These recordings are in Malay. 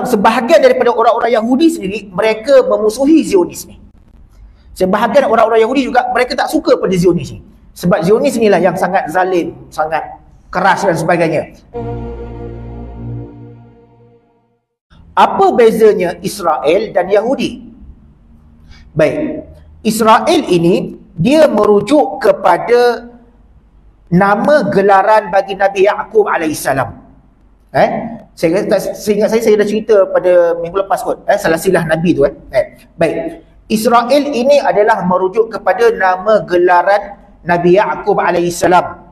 sebahagian daripada orang-orang Yahudi sendiri, mereka memusuhi Zionis ni. Sebahagian orang-orang Yahudi juga, mereka tak suka pada Zionis ni. Sebab Zionis inilah yang sangat zalim, sangat keras dan sebagainya. Apa bezanya Israel dan Yahudi? Baik, Israel ini, dia merujuk kepada nama gelaran bagi Nabi Yaqub alaihissalam. Saya ingat saya dah cerita pada minggu lepas kot, silsilah Nabi tu. Baik, Israel ini adalah merujuk kepada nama gelaran Nabi Yaqub alaihissalam.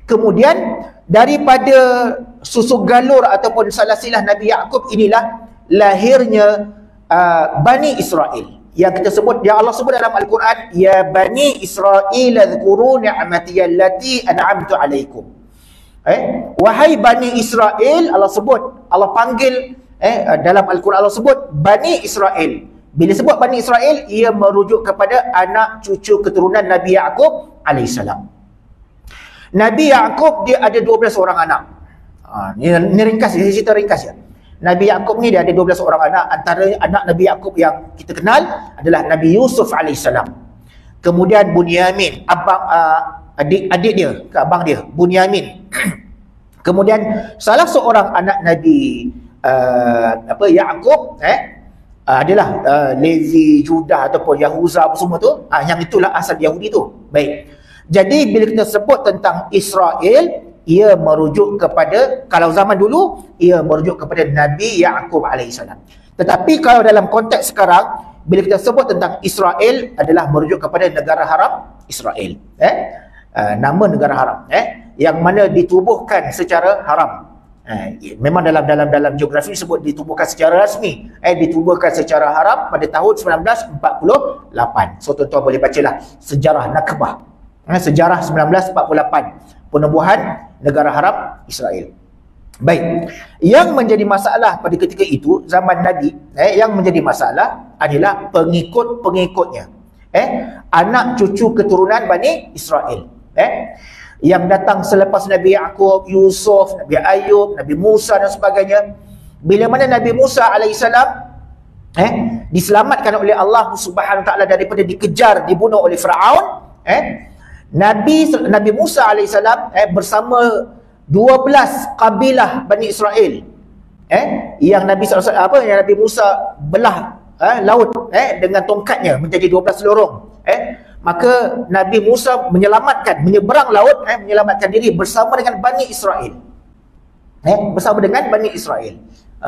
Kemudian daripada susuk galur ataupun silsilah Nabi Yaqub inilah lahirnya Bani Israel, yang kita sebut, yang Allah sebut dalam Al-Quran, ya Bani Israel adhkuru ni'mati allati an'amtu alaikum. Wahai Bani Israel, Allah sebut, Allah panggil dalam Al-Quran, Allah sebut Bani Israel. Bila sebut Bani Israel, ia merujuk kepada anak cucu keturunan Nabi Yaqub alaihissalam. Nabi Yaqub dia ada 12 orang anak. Ini ringkas, saya cerita ringkas ya. Nabi Yaqub ni dia ada 12 orang anak. Antara anak Nabi Yaqub yang kita kenal adalah Nabi Yusuf alaihissalam. Kemudian Bunyamin, abang adik dia, ke abang dia, Bunyamin. Kemudian salah seorang anak Nabi Yaqub adalah Levi, Judah ataupun Yahuza apa semua tu. Yang itulah asal Yahudi tu. Baik. Jadi bila kita sebut tentang Israel, ia merujuk kepada, kalau zaman dulu, ia merujuk kepada Nabi Yaqub alaihissalam. Tetapi kalau dalam konteks sekarang, bila kita sebut tentang Israel, adalah merujuk kepada negara haram Israel. Nama negara haram, yang mana ditubuhkan secara haram. Memang dalam geografi disebut ditubuhkan secara rasmi, ditubuhkan secara haram pada tahun 1948. So tuan-tuan boleh bacalah sejarah Nakbah. Sejarah 1948, penubuhan negara haram Israel. Baik, yang menjadi masalah pada ketika itu, zaman Nabi, yang menjadi masalah adalah pengikut-pengikutnya, anak cucu keturunan Bani Israel, yang datang selepas Nabi Yaqub, Yusuf, Nabi Ayub, Nabi Musa dan sebagainya. Bila mana Nabi Musa alaihissalam diselamatkan oleh Allah Subhanahu Wa Taala daripada dikejar, dibunuh oleh Firaun, Nabi Musa alaihissalam bersama 12 kabilah Bani Israel, yang Nabi yang Nabi Musa belah laut dengan tongkatnya menjadi 12 lorong. Maka Nabi Musa menyeberang laut, menyelamatkan diri bersama dengan Bani Israel. Bersama dengan Bani Israel.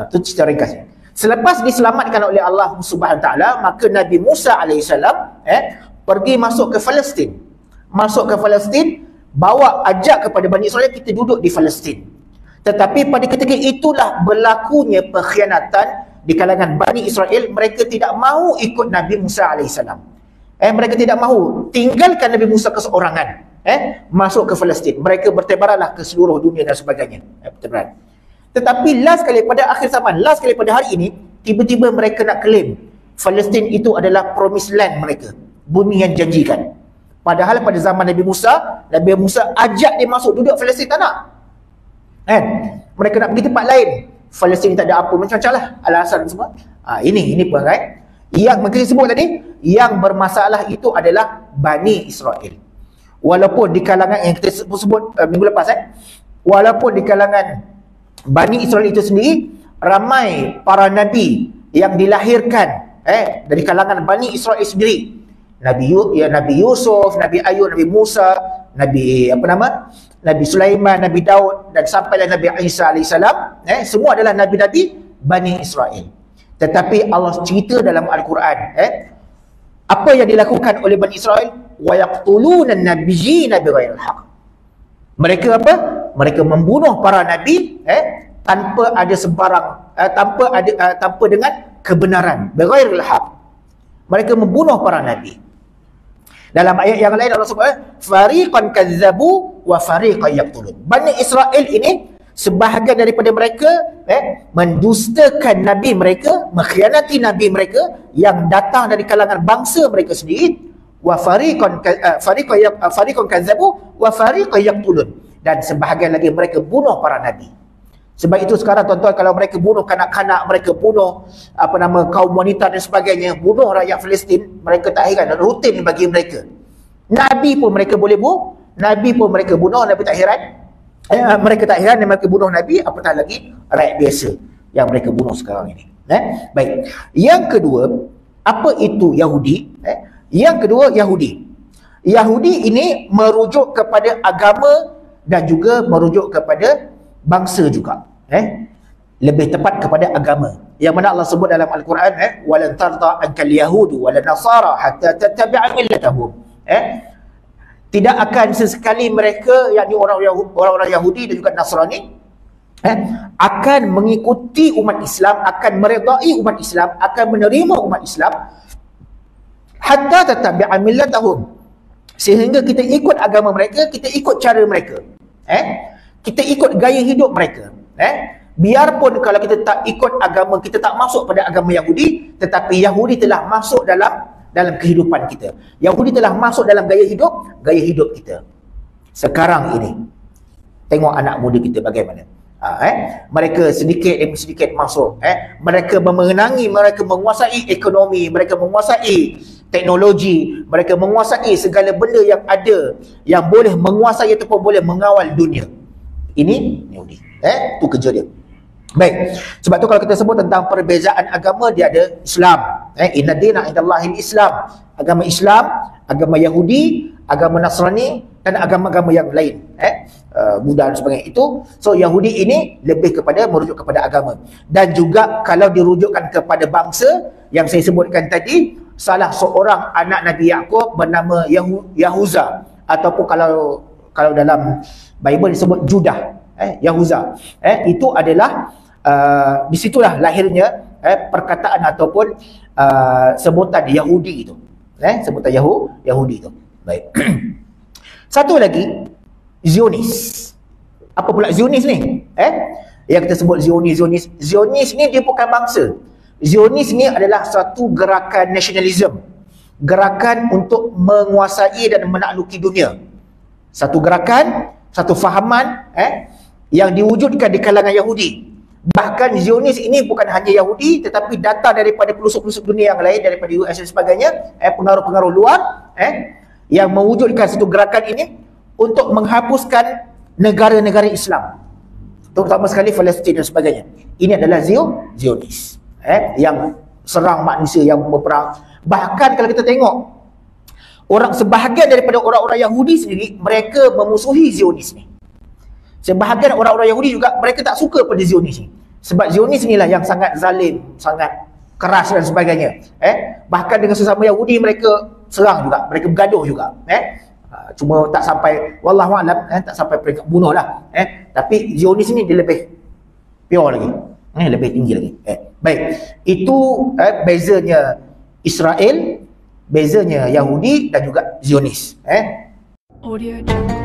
Itu cerita ringkasnya. Selepas diselamatkan oleh Allah Subhanahu Wa Taala, maka Nabi Musa alaihissalam pergi masuk ke Palestin. Bawa ajak kepada Bani Israel, kita duduk di Palestin. Tetapi pada ketika itulah berlakunya pengkhianatan di kalangan Bani Israel. Mereka tidak mahu ikut Nabi Musa alaihissalam. Mereka tidak mahu tinggalkan Nabi Musa keseorangan, masuk ke Palestin. Mereka bertebaranlah ke seluruh dunia dan sebagainya. Tetapi last kali pada akhir zaman, last kali pada hari ini, tiba-tiba mereka nak claim Palestin itu adalah promised land mereka, bumi yang janjikan. Padahal pada zaman Nabi Musa ajak dia masuk duduk Palestin, tak nak. Mereka nak pergi tempat lain. Palestin tak ada apa, macam-macam lah alasan semua. Ini perangai yang kita sebut tadi, yang bermasalah itu adalah Bani Israel. Walaupun di kalangan yang kita sebut minggu lepas, walaupun di kalangan Bani Israel itu sendiri ramai para nabi yang dilahirkan dari kalangan Bani Israel sendiri. Nabi Yusuf, Nabi Ayub, Nabi Musa, Nabi Sulaiman, Nabi Daud, dan sampailah Nabi Isa alaihissalam, semua adalah nabi-nabi Bani Israel. Tetapi Allah cerita dalam Al-Quran, apa yang dilakukan oleh Bani Israel? Wa yaqtuluna an-nabiyyina bighairil haqq. Mereka apa? Mereka membunuh para nabi tanpa ada sebarang, tanpa dengan kebenaran, bighairil haqq. Mereka membunuh para nabi. Dalam ayat yang lain Allah sebut, fariqan kazzabu wa fariqan yaqtulun. Bani Israel ini, sebahagian daripada mereka mendustakan nabi mereka, mengkhianati nabi mereka yang datang dari kalangan bangsa mereka sendiri. Wa fariqan kazzabu wa fariqan yaqtulun. Dan sebahagian lagi mereka bunuh para nabi. Sebab itu sekarang tuan-tuan, kalau mereka bunuh kanak-kanak, mereka bunuh kaum wanita dan sebagainya, bunuh rakyat Palestin, mereka tak heran, rutin bagi mereka. Nabi pun mereka boleh bunuh, Nabi pun mereka bunuh, Nabi tak heran. Mereka tak heran dan mereka bunuh Nabi, apatah lagi rakyat biasa yang mereka bunuh sekarang ini. Baik. Yang kedua, apa itu Yahudi? Yang kedua, Yahudi. Yahudi ini merujuk kepada agama dan juga merujuk kepada bangsa juga. Lebih tepat kepada agama. Yang mana Allah sebut dalam Al-Quran, walan tarda ankal yahudu walan nasara hatta tattabi'a millatahum. Tidak akan sesekali mereka, yakni orang-orang Yahudi dan juga Nasrani, akan mengikuti umat Islam, akan meredai umat Islam, akan menerima umat Islam, hatta tattabi'a millatahum, sehingga kita ikut agama mereka, kita ikut cara mereka, kita ikut gaya hidup mereka. Biarpun kalau kita tak ikut agama, kita tak masuk pada agama Yahudi, tetapi Yahudi telah masuk dalam kehidupan kita. Yahudi telah masuk dalam gaya hidup kita. Sekarang ini tengok anak muda kita bagaimana. Mereka sedikit demi sedikit masuk. Mereka memenangi, mereka menguasai ekonomi, mereka menguasai teknologi, mereka menguasai segala benda yang ada, yang boleh menguasai ataupun boleh mengawal dunia. Ini Yahudi. Itu kerja dia. Baik. Sebab tu kalau kita sebut tentang perbezaan agama, dia ada Islam. Inna dina indallahil Islam. Agama Islam, agama Yahudi, agama Nasrani dan agama-agama yang lain. Buddha dan sebagainya itu. So Yahudi ini lebih kepada merujuk kepada agama. Dan juga kalau dirujukkan kepada bangsa yang saya sebutkan tadi, salah seorang anak Nabi Yaqub bernama Yahuza, ataupun kalau dalam Bible disebut Judah, Yahuza. Itu adalah disitulah lahirnya perkataan ataupun sebutan Yahudi itu. Sebutan Yahudi itu. Baik. Satu lagi, Zionis. Apa pula Zionis ni? Yang kita sebut Zionis. Zionis ni dia bukan bangsa. Zionis ni adalah satu gerakan nasionalisme. Gerakan untuk menguasai dan menakluki dunia. Satu gerakan, satu fahaman yang diwujudkan di kalangan Yahudi. Bahkan Zionis ini bukan hanya Yahudi, tetapi datang daripada pelosok-pelosok dunia yang lain, daripada US dan sebagainya, pengaruh-pengaruh luar, yang mewujudkan satu gerakan ini untuk menghapuskan negara-negara Islam, terutama sekali Palestin dan sebagainya. Ini adalah Zionis, yang serang manusia, yang berperang. Bahkan kalau kita tengok, sebahagian daripada orang-orang Yahudi sendiri, mereka memusuhi Zionis ni. Sebahagian orang-orang Yahudi juga, mereka tak suka pada Zionis ni. Sebab Zionis inilah yang sangat zalim, sangat keras dan sebagainya. Bahkan dengan sesama Yahudi, mereka serang juga, mereka bergaduh juga. Cuma tak sampai, wallahualam, tak sampai peringkat bunuh lah. Tapi Zionis ni dia lebih pure lagi, lebih tinggi lagi. Baik, itu bezanya Israel, bezanya Yahudi dan juga Zionis. Audio Jungle.